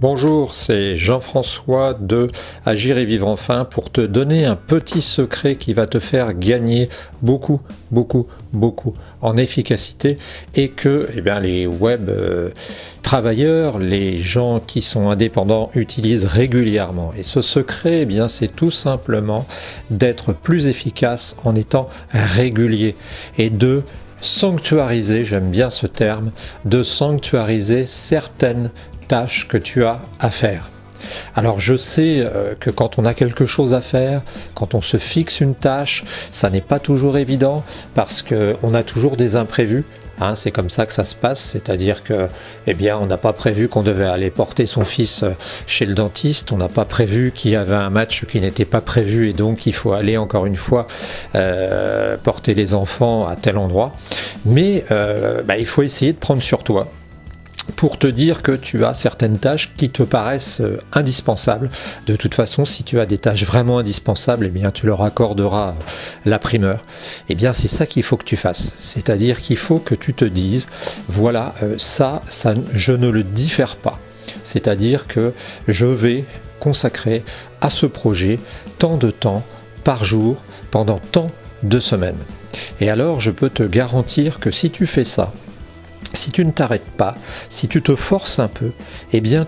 Bonjour, c'est Jean-François de Agir et Vivre Enfin pour te donner un petit secret qui va te faire gagner beaucoup en efficacité et que les web travailleurs, les gens qui sont indépendants utilisent régulièrement. Et ce secret, c'est tout simplement d'être plus efficace en étant régulier et de sanctuariser, j'aime bien ce terme, de sanctuariser certaines tâches que tu as à faire. Alors je sais que quand on a quelque chose à faire, quand on se fixe une tâche, ça n'est pas toujours évident parce qu'on a toujours des imprévus. C'est comme ça que ça se passe, c'est-à-dire que on n'a pas prévu qu'on devait aller porter son fils chez le dentiste, on n'a pas prévu qu'il y avait un match qui n'était pas prévu et donc il faut aller encore une fois porter les enfants à tel endroit. Mais il faut essayer de prendre sur toi pour te dire que tu as certaines tâches qui te paraissent indispensables. De toute façon, si tu as des tâches vraiment indispensables, tu leur accorderas la primeur. C'est ça qu'il faut que tu fasses. C'est-à-dire qu'il faut que tu te dises, voilà, ça, je ne le diffère pas. C'est-à-dire que je vais consacrer à ce projet tant de temps par jour pendant tant de semaines. Et alors, je peux te garantir que si tu fais ça, si tu ne t'arrêtes pas, si tu te forces un peu,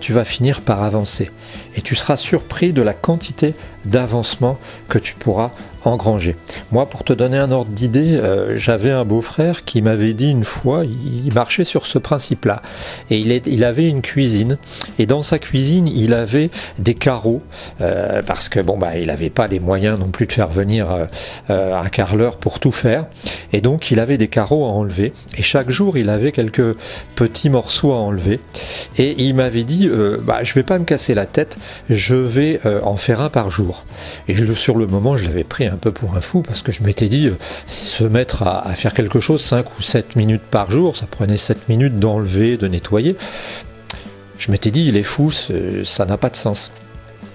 tu vas finir par avancer. Et tu seras surpris de la quantité d'avancement que tu pourras engranger. Moi, pour te donner un ordre d'idée, j'avais un beau-frère qui m'avait dit une fois, il marchait sur ce principe-là, et il avait une cuisine, et dans sa cuisine, il avait des carreaux, parce que il n'avait pas les moyens non plus de faire venir un carreleur pour tout faire, et donc il avait des carreaux à enlever, et chaque jour, il avait quelques petits morceaux à enlever, et il m'avait dit, je vais pas me casser la tête, je vais en faire un par jour. Et sur le moment, je l'avais pris un peu pour un fou parce que je m'étais dit, se mettre à faire quelque chose 5 ou 7 minutes par jour, ça prenait 7 minutes d'enlever, de nettoyer. Je m'étais dit, il est fou, ça n'a pas de sens.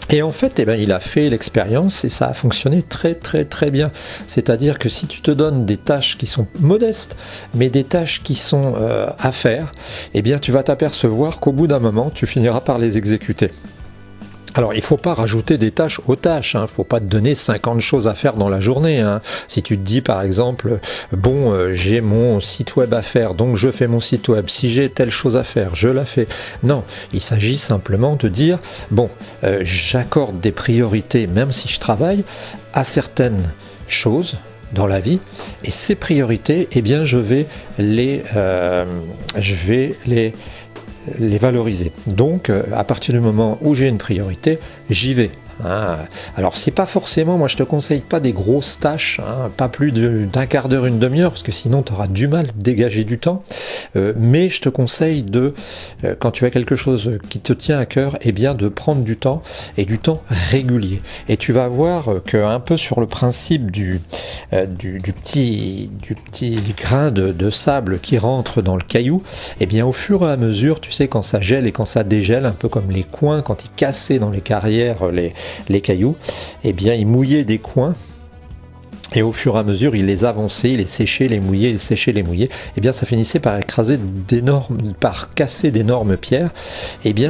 Et en fait, il a fait l'expérience et ça a fonctionné très bien. C'est-à-dire que si tu te donnes des tâches qui sont modestes, mais des tâches qui sont à faire, tu vas t'apercevoir qu'au bout d'un moment, tu finiras par les exécuter. Alors, il ne faut pas rajouter des tâches aux tâches, il ne faut pas te donner 50 choses à faire dans la journée. Si tu te dis, par exemple, j'ai mon site web à faire, donc je fais mon site web. Si j'ai telle chose à faire, je la fais. Non, il s'agit simplement de dire, j'accorde des priorités, même si je travaille, à certaines choses dans la vie, et ces priorités, je vais les valoriser. Donc, à partir du moment où j'ai une priorité, j'y vais. Alors, c'est pas forcément, moi je te conseille pas des grosses tâches, pas plus d'un quart d'heure, une demi-heure, parce que sinon tu auras du mal à dégager du temps. Mais je te conseille quand tu as quelque chose qui te tient à cœur, de prendre du temps et du temps régulier. Et tu vas voir que un peu sur le principe du petit grain de sable qui rentre dans le caillou, au fur et à mesure, tu sais, quand ça gèle et quand ça dégèle, un peu comme les coins, quand ils cassaient dans les carrières les cailloux, il mouillait des coins. Et au fur et à mesure, il les avançait, il les séchait, les mouillait, il séchait, les mouillait. Ça finissait par casser d'énormes pierres.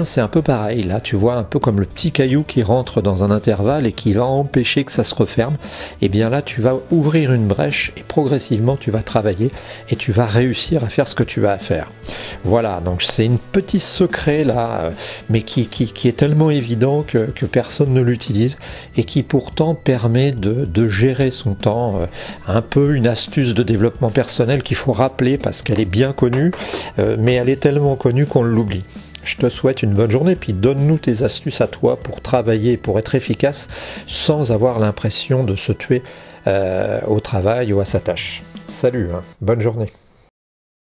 C'est un peu pareil. Là, tu vois, un peu comme le petit caillou qui rentre dans un intervalle et qui va empêcher que ça se referme. Là, tu vas ouvrir une brèche et progressivement, tu vas travailler et tu vas réussir à faire ce que tu as à faire. Voilà. Donc, c'est un petit secret là, mais qui est tellement évident que personne ne l'utilise et qui pourtant permet de gérer son temps. Un peu une astuce de développement personnel qu'il faut rappeler parce qu'elle est bien connue, mais elle est tellement connue qu'on l'oublie. Je te souhaite une bonne journée, puis donne-nous tes astuces à toi pour travailler, pour être efficace, sans avoir l'impression de se tuer au travail ou à sa tâche. Salut, bonne journée.